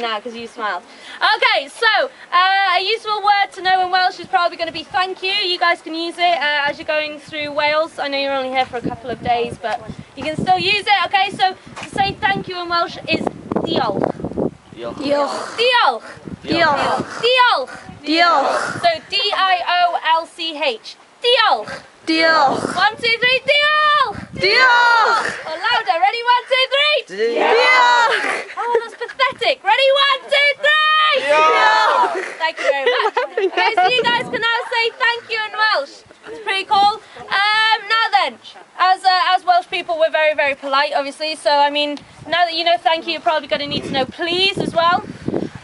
now because you smiled. Okay, so a useful word to know in Welsh is probably going to be thank you. You guys can use it as you're going through Wales. I know you're only here for a couple of days, but you can still use it. Okay, so to say thank you in Welsh is diolch. Diolch. Diolch. Diolch. Diolch. Diolch. So D-I-O-L-C-H. Diolch. Diolch. 1, 2, 3, diolch. Diolch. Oh, louder. Ready? 1, 2, 3. Diolch. Oh, that's pathetic. Ready? 1, 2, 3. Diolch. Thank you very much. Okay, so you guys can now say thank you in Welsh. It's pretty cool. Now then, as Welsh people, we're very, very polite, obviously. So, I mean, now that you know thank you, you're probably going to need to know please as well.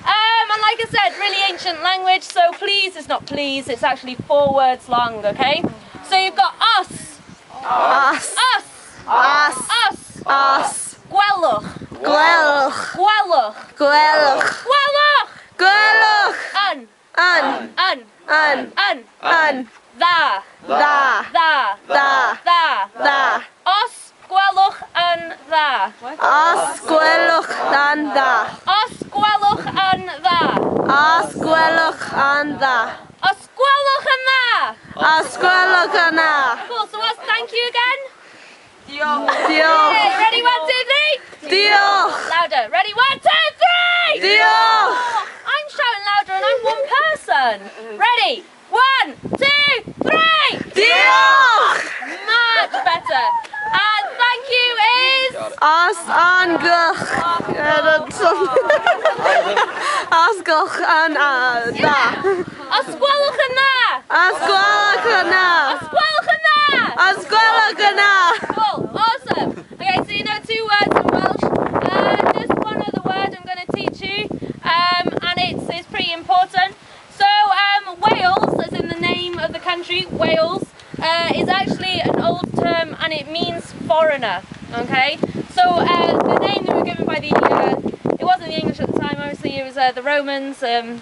And like I said, really ancient language, so please is not please, it's actually 4 words long, okay? So you've got us. Us. Us. Us. Us. Us. Gwelwch. Gwelwch. Gwelwch. Gwelwch. Gwelwch. Gwelwch. Un. Un. Un. Un. Un. Un. Dda. Dda. Dda. Dda. Dda. Dda. Os gwelwch yn dda. Os gwelwch yn dda. Os gwelwch yn dda. Os gwelwch yn dda. Os gwelwch yn dda. Os gwelwch yn dda. Cool, so what's thank you again? Diolch. Okay, ready, 1, 2, 3? Diolch. Louder. Ready, 1, 2, 3? Diolch. I'm shouting louder and I'm one person. Ready? 1, 2, 3. Diolch. Much better. And thank you is... Os yn gylch. Os gylch yn dda. Os gwelwch yn dda. Os gwelwch yn dda. Os gwelwch yn dda. Os gwelwch yn dda. Cool, awesome. Okay, so you know 2 words in Welsh. Just one other word I'm going to teach you, and it's pretty important. So Wales, as in the name of the country, Wales, is actually an old term and it means foreigner. Okay, so the name that we were given by it wasn't the English at the time, obviously it was the Romans, and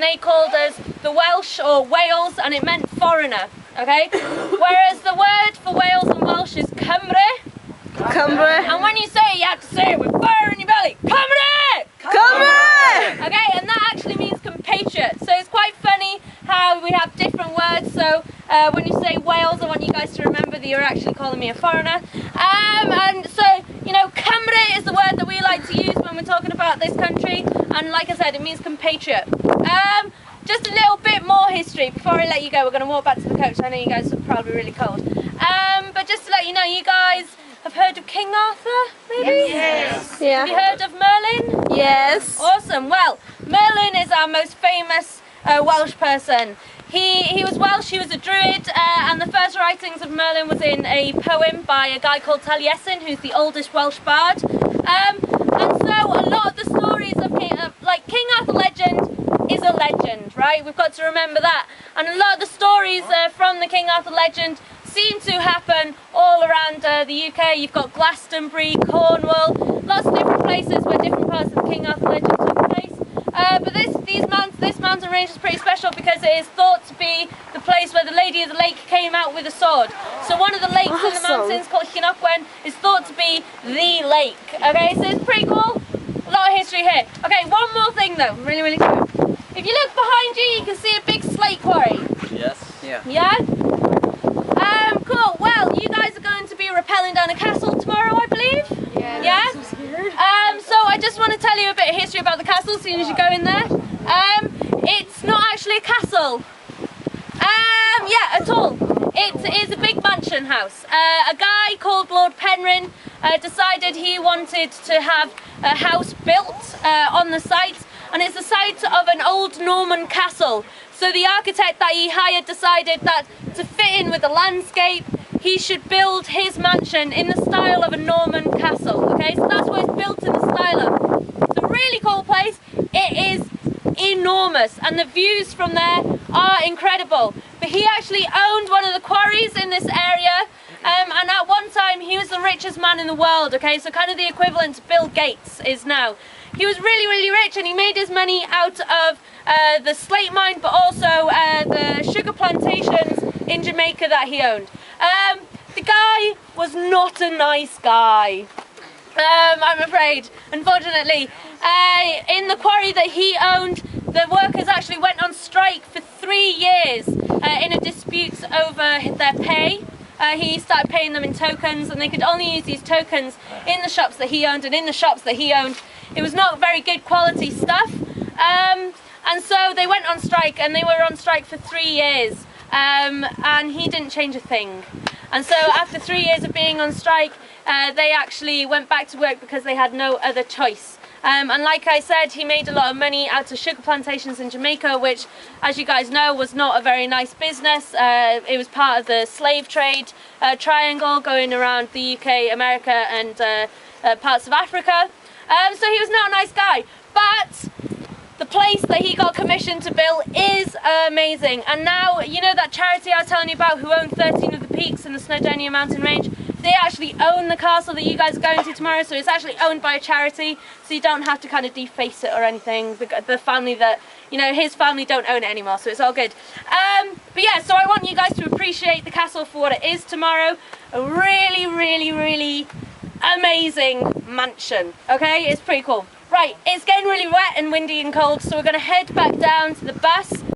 they called us the Welsh or Wales, and it meant foreigner. Okay, whereas the word for Wales in Welsh is Cymru. Cymru. And when you say it, you have to say it with fire in your belly. Cymru! Cymru! Okay, and that actually means compatriot. So it's quite funny how we have different words. So when you say Wales, I want you guys to remember that you're actually calling me a foreigner. And so, you know, Cymru is the word that we like to use when we're talking about this country. And like I said, it means compatriot. Just a little bit more history before I let you go. We're going to walk back to the coach. I know you guys are probably really cold. But just to let you know, you guys have heard of King Arthur, maybe? Yes. Have you Yeah. heard of Merlin? Yes. Awesome. Well, Merlin is our most famous Welsh person. He was Welsh, he was a druid, and the first writings of Merlin was in a poem by a guy called Taliesin, who's the oldest Welsh bard. And so a lot of the stories of King Arthur legend is a legend, right? We've got to remember that. And a lot of the stories from the King Arthur legend seem to happen all around the UK. You've got Glastonbury, Cornwall, lots of different places where different parts of the King Arthur legend took place. But this mountain range is pretty special because it is thought to be the place where the Lady of the Lake came out with a sword. So one of the lakes in the mountains called Llanogwen is thought to be the lake. Okay, so it's pretty cool. A lot of history here. Okay, one more thing though, really, really cool. If you look behind you, you can see a big slate quarry. Yes. Yeah. Yeah? Cool. Well, you guys are going to be rappelling down a castle tomorrow, I believe? Yeah. Yeah? So I just want to tell you a bit of history about the castle as soon as you go in there. It's not actually a castle. Yeah, at all. It is a big mansion house. A guy called Lord Penrhyn decided he wanted to have a house built on the site, and it's the site of an old Norman castle. So the architect that he hired decided that to fit in with the landscape, he should build his mansion in the style of a Norman castle. Okay, so that's what it's built in the style of. It's a really cool place. It is enormous, and the views from there are incredible. But he actually owned one of the quarries in this area, and at one time he was the richest man in the world. Okay, so kind of the equivalent to Bill Gates is now. He was really, really rich, and he made his money out of the slate mine, but also the sugar plantations in Jamaica that he owned. The guy was not a nice guy, I'm afraid, unfortunately. In the quarry quarry that he owned, the workers actually went on strike for 3 years in a dispute over their pay. He started paying them in tokens, and they could only use these tokens in the shops that he owned, and in the shops that he owned it was not very good quality stuff. And so they went on strike, and they were on strike for 3 years, and he didn't change a thing. And so after 3 years of being on strike, they actually went back to work because they had no other choice. And like I said, he made a lot of money out of sugar plantations in Jamaica, which, as you guys know, was not a very nice business. It was part of the slave trade triangle going around the UK, America, and parts of Africa. So he was not a nice guy. But the place that he got commissioned to build is amazing. And now, you know that charity I was telling you about who own 13 of the peaks in the Snowdonia mountain range? They actually own the castle that you guys are going to tomorrow, so it's actually owned by a charity, so you don't have to kind of deface it or anything. The family that, you know, his family don't own it anymore, so it's all good. But yeah, so I want you guys to appreciate the castle for what it is tomorrow. A really, really, really amazing mansion, okay? It's pretty cool. Right, it's getting really wet and windy and cold, so we're going to head back down to the bus.